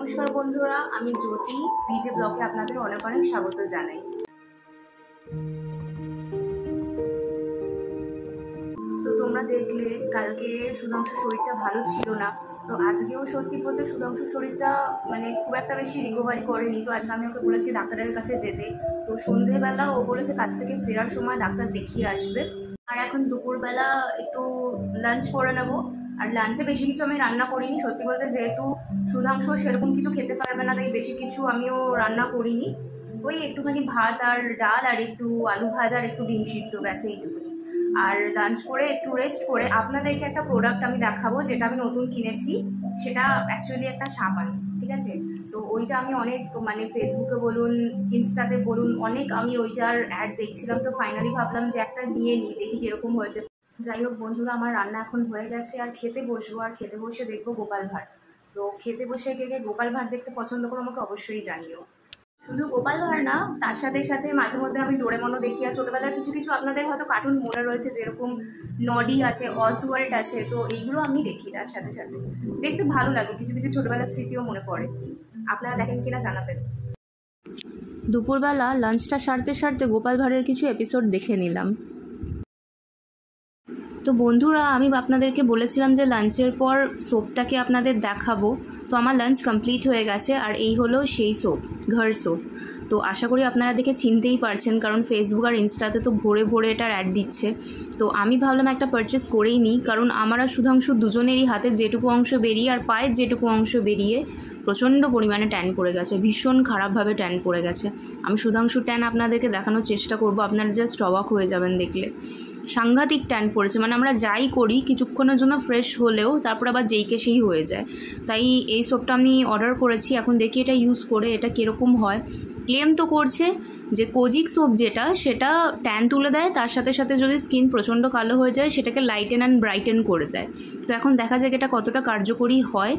নমস্কার বন্ধুরা, আমি জ্যোতি ভিজে ব্লগে আপনাদের অনেক অনেক স্বাগত জানাই। তো তোমরা দেখলে কালকে সুধাংশুর শরীরটা ভালো ছিল না, তো আজকেও সত্যি বলতে সুধাংশুর শরীরটা খুব একটা বেশি রিকভারি করেনি। তো আজকে আমি ওকে বলেছি ডাক্তারের কাছে যেতে। তো সন্ধেবেলা ও বলেছে কাছ থেকে ফেরার সময় ডাক্তার দেখিয়ে আসবে। আর এখন দুপুরবেলা একটু লাঞ্চ করে নেবো। আর লাঞ্চে বেশি কিছু আমি রান্না করিনি, সত্যি বলতে যেহেতু সুধাংশ সেরকম কিছু খেতে পারবে না, তাই বেশি কিছু আমিও রান্না করিনি। ওই একটুখানি ভাত আর ডাল আর একটু আলু ভাজা আর একটু ডিম সিদ্ধ, ব্যাস এইটুকুনি। আর লাঞ্চ করে একটু রেস্ট করে আপনাদেরকে একটা প্রোডাক্ট আমি দেখাবো, যেটা আমি নতুন কিনেছি। সেটা অ্যাকচুয়ালি একটা সাবান, ঠিক আছে? তো ওইটা আমি অনেক ফেসবুকে বলুন, ইনস্টাতে বলুন, অনেক আমি ওইটার অ্যাড দেখছিলাম। তো ফাইনালি ভাবলাম যে একটা নিয়ে নিই, দেখি কিরকম হয়েছে। যাই হোক বন্ধুরা, আমার রান্না এখন হয়ে গেছে, আর খেতে বসবো। আর খেতে বসে দেখবো গোপাল ভাঁড়। তো খেতে বসে কে গোপাল ভাঁড় দেখতে পছন্দ করো আমাকে অবশ্যই জানিও। শুধু গোপাল ভাঁড় না, তার সাথে সাথে মাঝে মধ্যে আমি ডোরেমনও দেখি। আর ছোটবেলার কিছু কিছু আপনাদের হয়তো কার্টুন মনে রয়েছে, যেরকম নডি আছে, অসওয়াল্ড আছে, তো এইগুলো আমি দেখি। তার সাথে সাথে দেখতে ভালো লাগে, কিছু কিছু ছোটবেলার স্মৃতিও মনে পড়ে। আপনারা দেখেন কিনা জানাবেন। দুপুরবেলা লাঞ্চটা সারতে সারতে গোপাল ভাঁড়ের কিছু এপিসোড দেখে নিলাম। তো বন্ধুরা, আমি আপনাদেরকে বলেছিলাম যে লাঞ্চের পর সোপটাকে আপনাদের দেখাবো। তো আমার লাঞ্চ কমপ্লিট হয়ে গেছে, আর এই হলো সেই সোপ, ঘর সোপ। তো আশা করি আপনারা দেখে চিনতেই পারছেন, কারণ ফেসবুক আর ইনস্টাতে তো ভরে ভরে এটার অ্যাড দিচ্ছে। তো আমি ভাবলাম একটা পারচেস করেই নিই, কারণ আমার আর সুধাংশু দুজনেরই হাতের যেটুকু অংশ বেরিয়ে আর পায়ের যেটুকু অংশ বেরিয়ে প্রচণ্ড পরিমাণে ট্যান পড়ে গেছে, ভীষণ খারাপভাবে ট্যান পড়ে গেছে। আমি সুধাংশুর ট্যান আপনাদেরকে দেখানোর চেষ্টা করব, আপনারা জাস্ট অবাক হয়ে যাবেন দেখলে। সাংঘাতিক ট্যান পড়েছে, আমরা যাই করি কিছুক্ষণের জন্য ফ্রেশ হলেও তারপর আবার যেই কে সেই হয়ে যায়। তাই এই সোপটা আমি অর্ডার করেছি, এখন দেখি এটা ইউজ করে এটা কীরকম হয়। ক্লেম তো করছে যে কোজিক সোপ যেটা, সেটা ট্যান তুলে দেয়, তার সাথে সাথে যদি স্কিন প্রচণ্ড কালো হয়ে যায় সেটাকে লাইটেন অ্যান্ড ব্রাইটেন করে দেয়। তো এখন দেখা যাক এটা কতটা কার্যকরী হয়।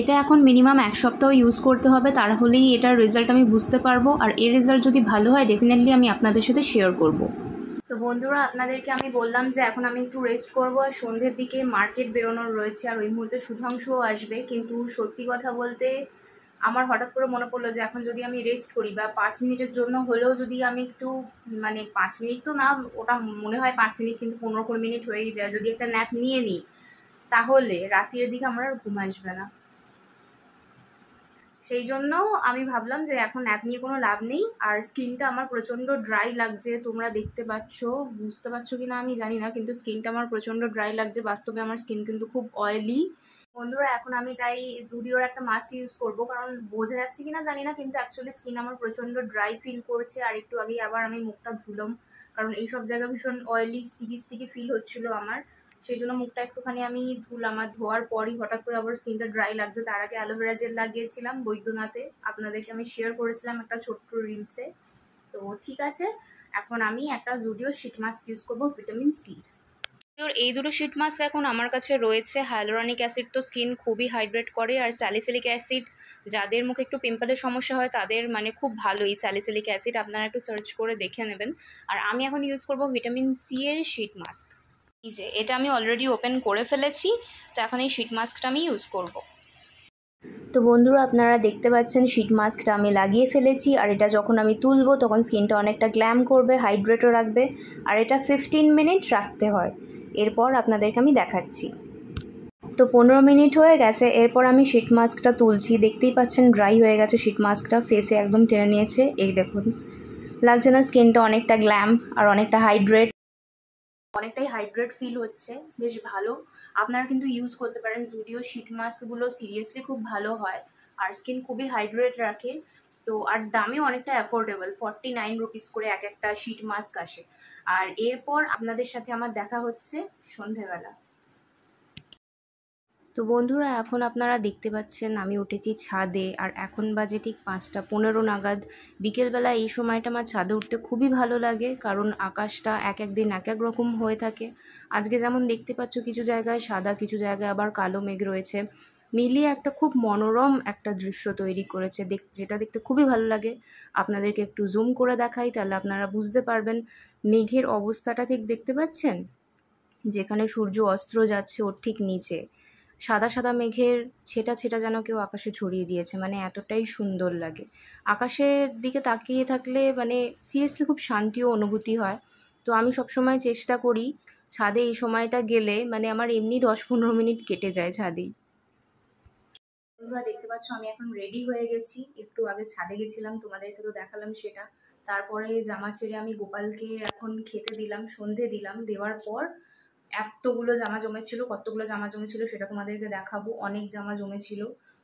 এটা এখন মিনিমাম 1 সপ্তাহ ইউজ করতে হবে, তাহলেই এটার রেজাল্ট আমি বুঝতে পারবো। আর এর রেজাল্ট যদি ভালো হয় ডেফিনেটলি আমি আপনাদের সাথে শেয়ার করব। তো বন্ধুরা, আপনাদেরকে আমি বললাম যে এখন আমি একটু রেস্ট করবো, আর সন্ধ্যের দিকে মার্কেট বেরোনোর রয়েছে, আর ওই মুহূর্তে সুধাংশুও আসবে। কিন্তু সত্যি কথা বলতে আমার হঠাৎ করে মনে পড়লো যে এখন যদি আমি রেস্ট করি বা 5 মিনিটের জন্য হলেও যদি আমি একটু 5 মিনিট তো না, ওটা মনে হয় 5 মিনিট, কিন্তু 15-20 মিনিট হয়েই যায়, যদি একটা ন্যাপ নিয়ে নিই তাহলে রাতের দিকে আমার আর ঘুম আসবে না। সেই জন্য আমি ভাবলাম যে এখন অ্যাপ নিয়ে কোনো লাভ নেই। আর স্কিনটা আমার প্রচণ্ড ড্রাই লাগছে, তোমরা দেখতে পাচ্ছ, বুঝতে পারছো কি না আমি জানি না, কিন্তু স্কিনটা আমার প্রচণ্ড ড্রাই লাগছে। বাস্তবে আমার স্কিন কিন্তু খুব অয়েলি। বন্ধুরা, এখন আমি তাই জুডিওর একটা মাস্ক ইউজ করব, কারণ বোঝা যাচ্ছে কিনা জানি না, কিন্তু অ্যাকচুয়ালি স্কিন আমার প্রচণ্ড ড্রাই ফিল করছে। আর একটু আগেই আবার আমি মুখটা ধুলাম, কারণ এইসব জায়গা ভীষণ অয়েলি স্টিকি স্টিকি ফিল হচ্ছিল আমার। সেই জন্য মুখটা একটুখানি আমি ধুলাম, আর ধোয়ার পরই হঠাৎ করে আবার স্কিনটা ড্রাই লাগছে। তার আগে অ্যালোভেরা জেল লাগিয়েছিলাম বৈদ্যনাথে, আপনাদেরকে আমি শেয়ার করেছিলাম একটা ছোট্ট রিলসে। তো ঠিক আছে, এখন আমি একটা জুডিও শিট মাস্ক ইউজ করবো, ভিটামিন সি। এই দুটো শিট মাস্ক এখন আমার কাছে রয়েছে। হাইলোরনিক অ্যাসিড তো স্কিন খুবই হাইড্রেট করে, আর স্যালিসিলিক অ্যাসিড যাদের মুখে একটু পিম্পলের সমস্যা হয় তাদের খুব ভালো এই স্যালিসিলিক অ্যাসিড, আপনারা একটু সার্চ করে দেখে নেবেন। আর আমি এখন ইউজ করব ভিটামিন সি এর শিট মাস্ক। এই যে এটা আমি অলরেডি ওপেন করে ফেলেছি, তো এখন এই শিট মাস্কটা আমি ইউজ করব। তো বন্ধুরা, আপনারা দেখতে পাচ্ছেন শিট মাস্কটা আমি লাগিয়ে ফেলেছি, আর এটা যখন আমি তুলবো তখন স্কিনটা অনেকটা গ্ল্যাম করবে, হাইড্রেটও রাখবে। আর এটা 15 মিনিট রাখতে হয়। এরপর আপনাদেরকে আমি দেখাচ্ছি। তো 15 মিনিট হয়ে গেছে, এরপর আমি শিট মাস্কটা তুলছি। দেখতেই পাচ্ছেন ড্রাই হয়ে গেছে শিট মাস্কটা, ফেসে একদম টেনে নিয়েছে। এই দেখুন, লাগছে না স্কিনটা অনেকটা গ্ল্যাম আর অনেকটাই হাইড্রেট ফিল হচ্ছে, বেশ ভালো। আপনারা কিন্তু ইউজ করতে পারেন জুডিও শিট মাস্কগুলো, সিরিয়াসলি খুব ভালো হয় আর স্কিন খুবই হাইড্রেট রাখে। তো আর দামেও অনেকটা অ্যাফোর্ডেবল, 49 রুপিস করে এক একটা শিট মাস্ক আসে। আর এরপর আপনাদের সাথে আমার দেখা হচ্ছে সন্ধেবেলা। তো বন্ধুরা, এখন আপনারা দেখতে পাচ্ছেন আমি উঠেছি ছাদে, আর এখন বাজে ঠিক 5:15 নাগাদ। বিকেলবেলা এই সময়টা আমার ছাদে উঠতে খুবই ভালো লাগে, কারণ আকাশটা এক এক দিন এক এক রকম হয়ে থাকে। আজকে যেমন দেখতে পাচ্ছ কিছু জায়গায় সাদা, কিছু জায়গায় আবার কালো মেঘ রয়েছে, মিলিয়ে একটা খুব মনোরম একটা দৃশ্য তৈরি করেছে, যেটা দেখতে খুবই ভালো লাগে। আপনাদেরকে একটু জুম করে দেখাই, তাহলে আপনারা বুঝতে পারবেন। মেঘের অবস্থাটা ঠিক দেখতে পাচ্ছেন, যেখানে সূর্য অস্ত যাচ্ছে ওর ঠিক নিচে। সাদা সাদা মেঘের ছেটা ছেটা যেন কেউ আকাশে ছড়িয়ে দিয়েছে, মানে এতটাই সুন্দর লাগে। আকাশের দিকে তাকিয়ে থাকলে মানে সিরিয়াসলি খুব শান্তি ও অনুভূতি হয়। তো আমি সবসময় চেষ্টা করি ছাদে এই সময়টা গেলে, মানে আমার এমনি 10-15 মিনিট কেটে যায় ছাদেই। তোমরা দেখতে পাচ্ছ আমি এখন রেডি হয়ে গেছি, একটু আগে ছাদে গেছিলাম, তোমাদেরকে তো দেখালাম সেটা। তারপরে জামা ছেড়ে আমি গোপালকে এখন খেতে দিলাম, সন্ধে দিলাম। দেওয়ার পর এতগুলো জামা জমেছিল, কতগুলো জামা জমেছিল সেটা তোমাদেরকে দেখাবো। অনেক জামা জমেছিল,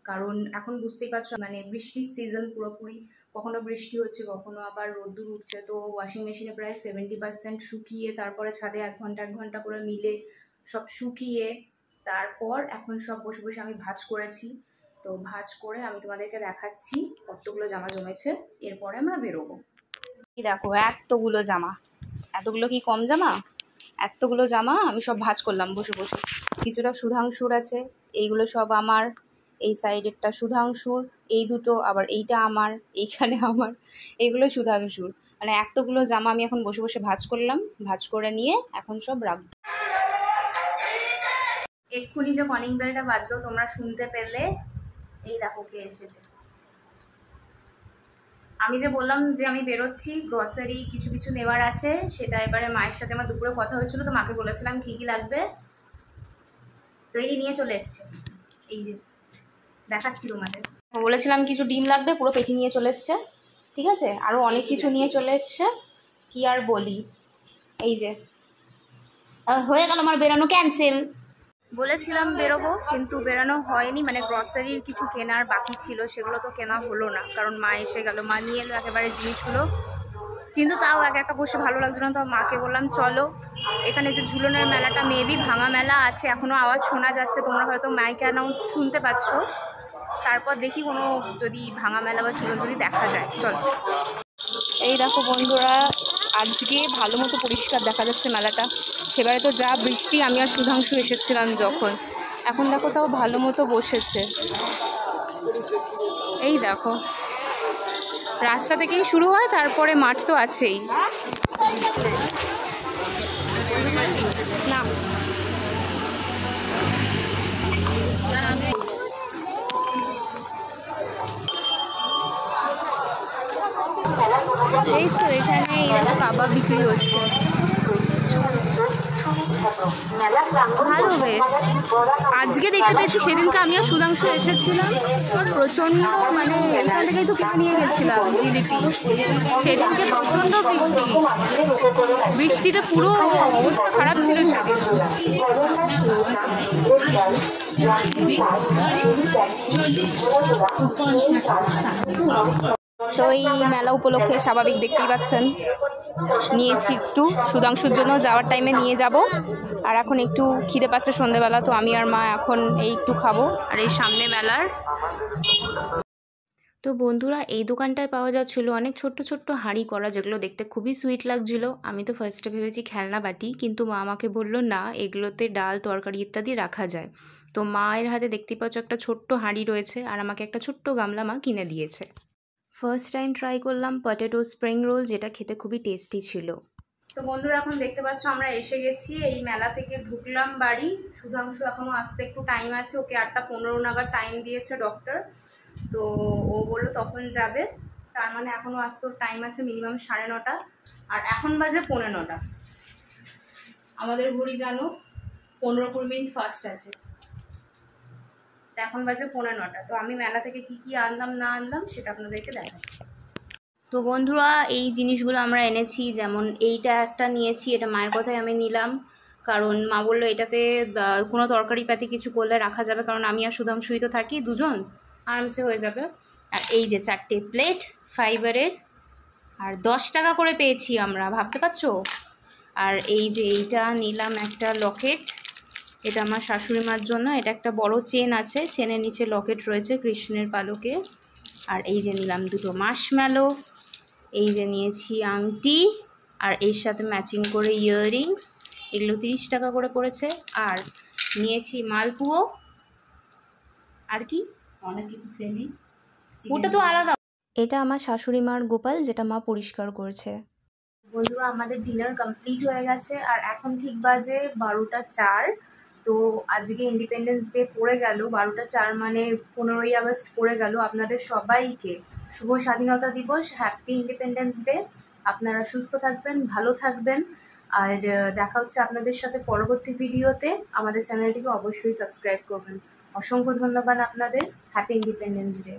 কারণ এখন বুঝতেই পারছো মানে বৃষ্টির সিজন পুরোপুরি, কখনো বৃষ্টি হচ্ছে কখনো আবার রোদ্দুর উঠছে। তো ওয়াশিং মেশিনে প্রায় 70% শুকিয়ে তারপরে ছাদে 1 ঘন্টা করে মিলে সব শুকিয়ে তারপর এখন সব বসে বসে আমি ভাঁজ করেছি। তো ভাঁজ করে আমি তোমাদেরকে দেখাচ্ছি কতগুলো জামা জমেছে, এরপরে আমরা বেরোবো। দেখো এতগুলো জামা, এতগুলো কি কম জামা? এতগুলো জামা আমি সব ভাঁজ করলাম বসে বসে। কিছুটা সুধাংশুর আছে, এইগুলো সব আমার, এই সাইডেরটা সুধাংশুর, এই দুটো আবার এইটা আমার, এইখানে আমার, এইগুলো সুধাংশুর। মানে এতগুলো জামা আমি এখন বসে বসে ভাঁজ করলাম, ভাঁজ করে নিয়ে এখন সব রাখবো। এক্ষুনি যে কলিং বেলটা বাজলো তোমরা শুনতে পেলে, এই দেখো কে এসেছে। আমি যে বললাম যে আমি বেরোচ্ছি, গ্রসারি কিছু কিছু নেওয়ার আছে, সেটা এবারে মায়ের সাথে আমার দুপুরে কথা হয়েছিল, তো মাকে বলেছিলাম কী কী লাগবে, তো এই নিয়ে চলে এসছে। এই যে দেখাচ্ছি তোমাদের, বলেছিলাম কিছু ডিম লাগবে, পুরো পেটি নিয়ে চলে এসছে। ঠিক আছে, আরও অনেক কিছু নিয়ে চলে এসছে, কি আর বলি। এই যে হয়ে গেল আমার বেরোনো ক্যান্সেল। বলেছিলাম বেরোবো কিন্তু বেরোনো হয়নি, মানে গ্রসারির কিছু কেনার বাকি ছিল, সেগুলো তো কেনা হলো না, কারণ মা এসে গেল, মা নিয়ে এলো একেবারে জিনিসগুলো। কিন্তু তাও একা একা বসে ভালো লাগছে না, তো মাকে বললাম চলো। এখানে যে ঝুলনের মেলাটা মেবি ভাঙা মেলা আছে, এখনও আওয়াজ শোনা যাচ্ছে, তোমরা হয়তো মাইকে অ্যানাউন্স শুনতে পাচ্ছ। তারপর দেখি কোনো যদি ভাঙা মেলা বা ঝুলন যদি দেখা যায়, চলো। এই দেখো বন্ধুরা, আজকে ভালো মতো পরিষ্কার দেখা যাচ্ছে মেলাটা। সেবারে তো যা বৃষ্টি, আমি আর সুধাংশু এসেছিলাম যখন, এখন দেখো তাও ভালো মতো বসেছে। এই দেখো রাস্তা থেকেই শুরু হয়, তারপরে মাঠ তো আছেই না। এই তো এখানে এরকম কাবাব বিক্রি হচ্ছে, ভালো বেশ। আজকে দেখতে পেয়েছি, সেদিনকে আমি আর সুধাংশু এসেছিলাম, প্রচণ্ড মানে এখান থেকেই তো কিনে নিয়ে গেছিলাম জিলিপি। সেদিনকে প্রচণ্ড বৃষ্টি, বৃষ্টিতে পুরো অবস্থা খারাপ ছিল সেদিন। তো এই মেলা উপলক্ষে স্বাভাবিক দেখতেই পাচ্ছেন নিয়েছি একটু, সুধাংশুর জন্য যাওয়ার টাইমে নিয়ে যাব। আর এখন একটু খিদে পাচ্ছে সন্ধেবেলা, তো আমি আর মা এখন এই একটু খাবো, আর এই সামনে মেলার। তো বন্ধুরা এই দোকানটায় পাওয়া যাচ্ছিলো অনেক ছোট্ট ছোট্ট হাঁড়ি করা, যেগুলো দেখতে খুবই সুইট লাগছিল। আমি তো ফার্স্টে ভেবেছি খেলনা বাটি, কিন্তু মা আমাকে বললো না, এগুলোতে ডাল তরকারি ইত্যাদি রাখা যায়। তো মায়ের হাতে দেখতেই পাচ্ছ একটা ছোট্ট হাঁড়ি রয়েছে, আর আমাকে একটা ছোট্ট গামলা মা কিনে দিয়েছে। ফার্স্ট টাইম ট্রাই করলাম পটেটো স্প্রিং রোল, যেটা খেতে খুবই টেস্টি ছিল। তো বন্ধুরা এখন দেখতে পাচ্ছ আমরা এসে গেছি, এই মেলা থেকে ঢুকলাম বাড়ি। সুধাংশু এখনও আসতে একটু টাইম আছে, ওকে 8:15 নাগাদ টাইম দিয়েছে ডক্টর, তো ও বললো তখন যাবে। তার মানে এখনও আসতে টাইম আছে মিনিমাম 9:30, আর এখন বাজে 9:45। আমাদের ঘড়ি জানো 15-20 মিনিট ফাস্ট আছে, এখন বাজে 9:45। তো আমি মেলা থেকে কি কি আনলাম না আনলাম সেটা আপনাদেরকে দেখাচ্ছি। তো বন্ধুরা এই জিনিসগুলো আমরা এনেছি, যেমন এইটা একটা নিয়েছি, এটা মায়ের কথায় আমি নিলাম, কারণ মা বললো এটাতে কোনো তরকারি পাতি কিছু করলে রাখা যাবে, কারণ আমি আর সুধাংশুই তো থাকি, দুজন আরামসে হয়ে যাবে। আর এই যে 4টে প্লেট ফাইবারের, আর 10 টাকা করে পেয়েছি আমরা, ভাবতে পারছো। আর এই যে এইটা নিলাম একটা লকেট, এটা আমার শাশুড়ি মার জন্য, এটা একটা বড় চেন আছে, চেনের নিচে লকেট রয়েছে কৃষ্ণের পালকে। আর এই যে নিলাম 2টো মার্শম্যালো, এই যে নিয়েছি আংটি, আর এর সাথে ম্যাচিং করে ইয়াররিংস, এগুলো 30 টাকা করে পড়েছে। আর নিয়েছি মালপুয়ো, আর কি অনেক কিছু ফেলি, ওটা তো আলাদা। এটা আমার শাশুড়ি মার গোপাল, যেটা মা পরিষ্কার করছে। বন্ধুরা আমাদের ডিনার কমপ্লিট হয়ে গেছে, আর এখন ঠিক বাজে 12টা 4। তো আজকে ইন্ডিপেন্ডেন্স ডে পড়ে গেল 12টা 4, মানে 15ই আগস্ট পড়ে গেল। আপনাদের সবাইকে শুভ স্বাধীনতা দিবস, হ্যাপি ইন্ডিপেন্ডেন্স ডে। আপনারা সুস্থ থাকবেন, ভালো থাকবেন। আর দেখা হচ্ছে আপনাদের সাথে পরবর্তী ভিডিওতে। আমাদের চ্যানেলটিকে অবশ্যই সাবস্ক্রাইব করবেন। অসংখ্য ধন্যবাদ আপনাদের। Happy independence day.